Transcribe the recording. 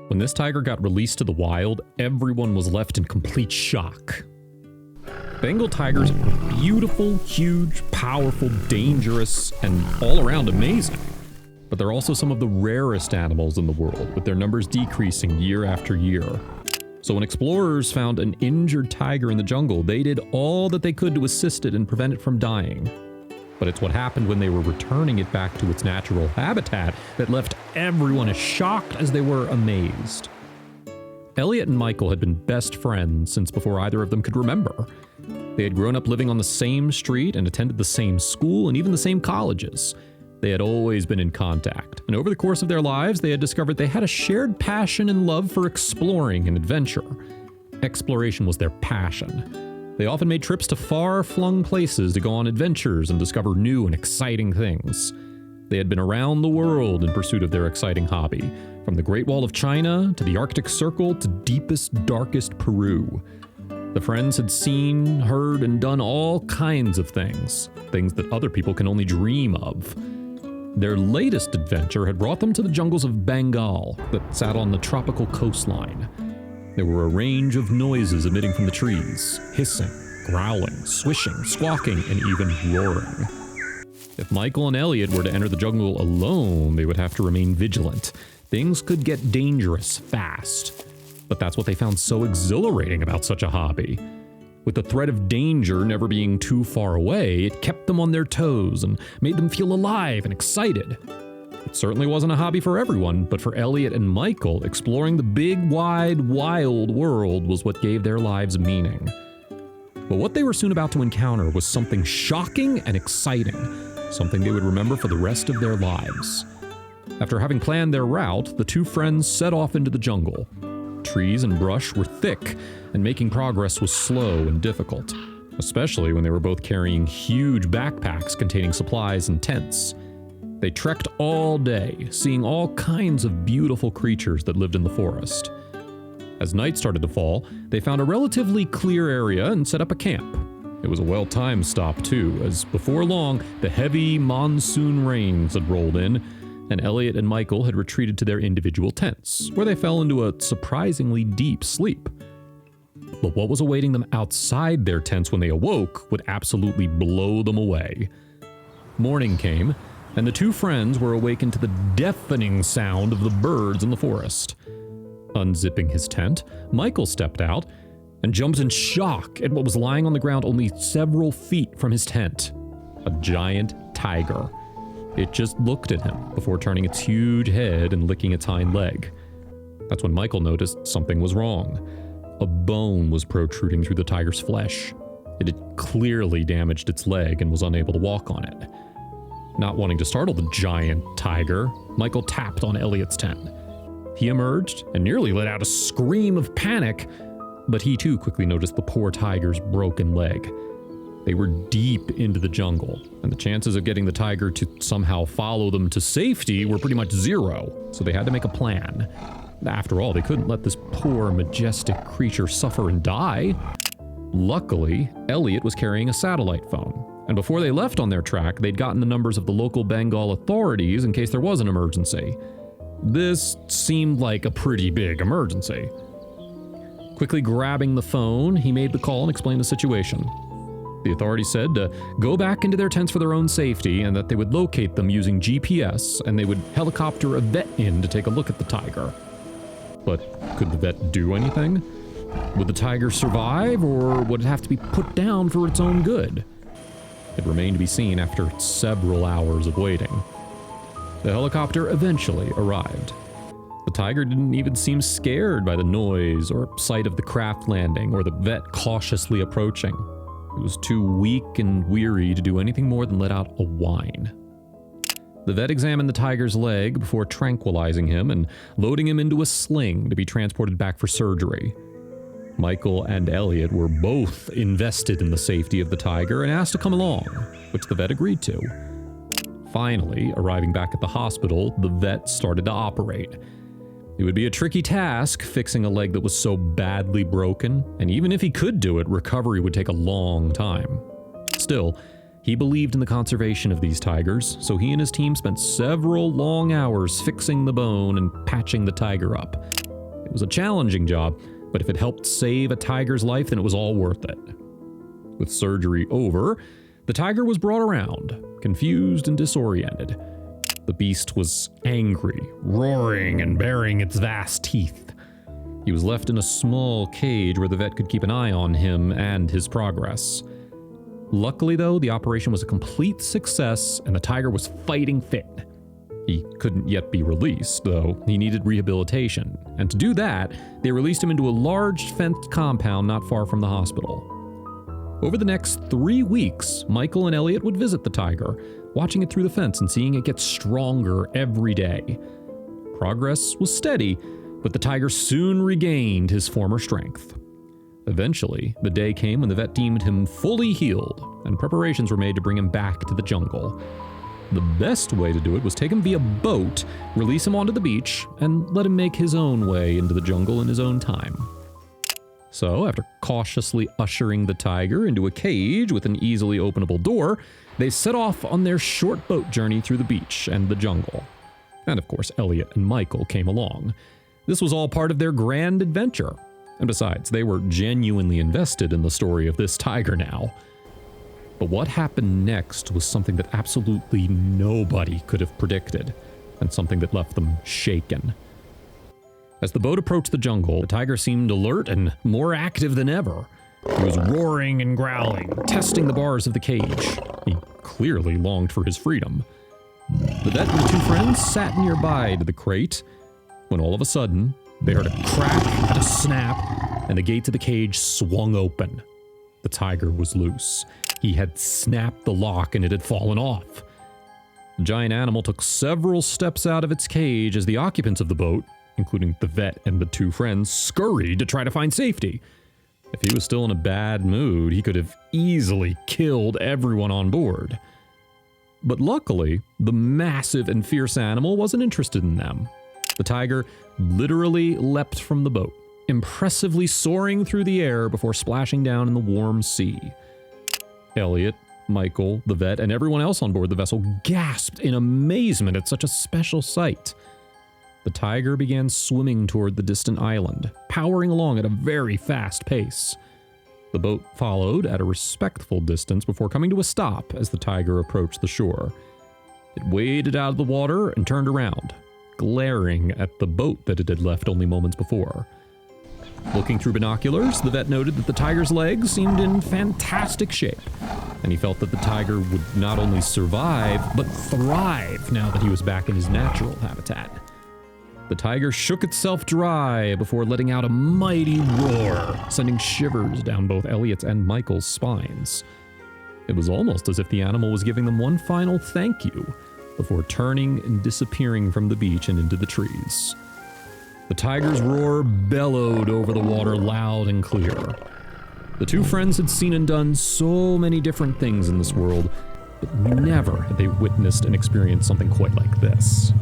When this tiger got released to the wild, everyone was left in complete shock. Bengal tigers are beautiful, huge, powerful, dangerous, and all around amazing. But they're also some of the rarest animals in the world, with their numbers decreasing year after year. So when explorers found an injured tiger in the jungle, they did all that they could to assist it and prevent it from dying. But it's what happened when they were returning it back to its natural habitat that left everyone as shocked as they were amazed. Elliot and Michael had been best friends since before either of them could remember. They had grown up living on the same street and attended the same school and even the same colleges. They had always been in contact, and over the course of their lives, they had discovered they had a shared passion and love for exploring and adventure. Exploration was their passion. They often made trips to far-flung places to go on adventures and discover new and exciting things. They had been around the world in pursuit of their exciting hobby, from the Great Wall of China to the Arctic Circle to deepest, darkest Peru. The friends had seen, heard, and done all kinds of things that other people can only dream of. Their latest adventure had brought them to the jungles of Bengal that sat on the tropical coastline. There were a range of noises emitting from the trees, hissing, growling, swishing, squawking, and even roaring. If Michael and Elliot were to enter the jungle alone, they would have to remain vigilant. Things could get dangerous fast. But that's what they found so exhilarating about such a hobby. With the threat of danger never being too far away, it kept them on their toes and made them feel alive and excited. It certainly wasn't a hobby for everyone, but for Elliot and Michael, exploring the big, wide, wild world was what gave their lives meaning. But what they were soon about to encounter was something shocking and exciting, something they would remember for the rest of their lives. After having planned their route, the two friends set off into the jungle. Trees and brush were thick, and making progress was slow and difficult, especially when they were both carrying huge backpacks containing supplies and tents. They trekked all day, seeing all kinds of beautiful creatures that lived in the forest. As night started to fall, they found a relatively clear area and set up a camp. It was a well-timed stop too, as before long, the heavy monsoon rains had rolled in, and Elliot and Michael had retreated to their individual tents, where they fell into a surprisingly deep sleep. But what was awaiting them outside their tents when they awoke would absolutely blow them away. Morning came, and the two friends were awakened to the deafening sound of the birds in the forest. Unzipping his tent, Michael stepped out and jumped in shock at what was lying on the ground only several feet from his tent. A giant tiger. It just looked at him before turning its huge head and licking its hind leg. That's when Michael noticed something was wrong. A bone was protruding through the tiger's flesh. It had clearly damaged its leg and was unable to walk on it. Not wanting to startle the giant tiger, Michael tapped on Elliot's tent. He emerged and nearly let out a scream of panic, but he too quickly noticed the poor tiger's broken leg. They were deep into the jungle, and the chances of getting the tiger to somehow follow them to safety were pretty much zero, so they had to make a plan. After all, they couldn't let this poor, majestic creature suffer and die. Luckily, Elliot was carrying a satellite phone, and before they left on their track, they'd gotten the numbers of the local Bengal authorities in case there was an emergency. This seemed like a pretty big emergency. Quickly grabbing the phone, he made the call and explained the situation. The authorities said to go back into their tents for their own safety and that they would locate them using GPS and they would helicopter a vet in to take a look at the tiger. But could the vet do anything? Would the tiger survive, or would it have to be put down for its own good? It remained to be seen after several hours of waiting. The helicopter eventually arrived. The tiger didn't even seem scared by the noise or sight of the craft landing or the vet cautiously approaching. It was too weak and weary to do anything more than let out a whine. The vet examined the tiger's leg before tranquilizing him and loading him into a sling to be transported back for surgery. Michael and Elliot were both invested in the safety of the tiger and asked to come along, which the vet agreed to. Finally, arriving back at the hospital, the vet started to operate. It would be a tricky task fixing a leg that was so badly broken, and even if he could do it, recovery would take a long time. Still, he believed in the conservation of these tigers, so he and his team spent several long hours fixing the bone and patching the tiger up. It was a challenging job, but if it helped save a tiger's life, then it was all worth it. With surgery over, the tiger was brought around, confused and disoriented. The beast was angry, roaring and baring its vast teeth. He was left in a small cage where the vet could keep an eye on him and his progress. Luckily, though, the operation was a complete success and the tiger was fighting fit. He couldn't yet be released, though. He needed rehabilitation, and to do that, they released him into a large fenced compound not far from the hospital. Over the next 3 weeks, Michael and Elliot would visit the tiger, watching it through the fence and seeing it get stronger every day. Progress was steady, but the tiger soon regained his former strength. Eventually, the day came when the vet deemed him fully healed, and preparations were made to bring him back to the jungle. The best way to do it was take him via boat, release him onto the beach, and let him make his own way into the jungle in his own time. So, after cautiously ushering the tiger into a cage with an easily openable door, they set off on their short boat journey through the beach and the jungle. And of course, Elliot and Michael came along. This was all part of their grand adventure. And besides, they were genuinely invested in the story of this tiger now. But what happened next was something that absolutely nobody could have predicted, and something that left them shaken. As the boat approached the jungle, the tiger seemed alert and more active than ever. He was roaring and growling, testing the bars of the cage. He clearly longed for his freedom. The vet and the two friends sat nearby to the crate, when all of a sudden, they heard a crack and a snap, and the gate to the cage swung open. The tiger was loose. He had snapped the lock and it had fallen off. The giant animal took several steps out of its cage as the occupants of the boat, including the vet and the two friends, scurried to try to find safety. If he was still in a bad mood, he could have easily killed everyone on board. But luckily, the massive and fierce animal wasn't interested in them. The tiger literally leapt from the boat, impressively soaring through the air before splashing down in the warm sea. Elliot, Michael, the vet, and everyone else on board the vessel gasped in amazement at such a special sight. The tiger began swimming toward the distant island, powering along at a very fast pace. The boat followed at a respectful distance before coming to a stop as the tiger approached the shore. It waded out of the water and turned around, glaring at the boat that it had left only moments before. Looking through binoculars, the vet noted that the tiger's legs seemed in fantastic shape, and he felt that the tiger would not only survive, but thrive now that he was back in his natural habitat. The tiger shook itself dry before letting out a mighty roar, sending shivers down both Elliot's and Michael's spines. It was almost as if the animal was giving them one final thank you before turning and disappearing from the beach and into the trees. The tiger's roar bellowed over the water loud and clear. The two friends had seen and done so many different things in this world, but never had they witnessed and experienced something quite like this.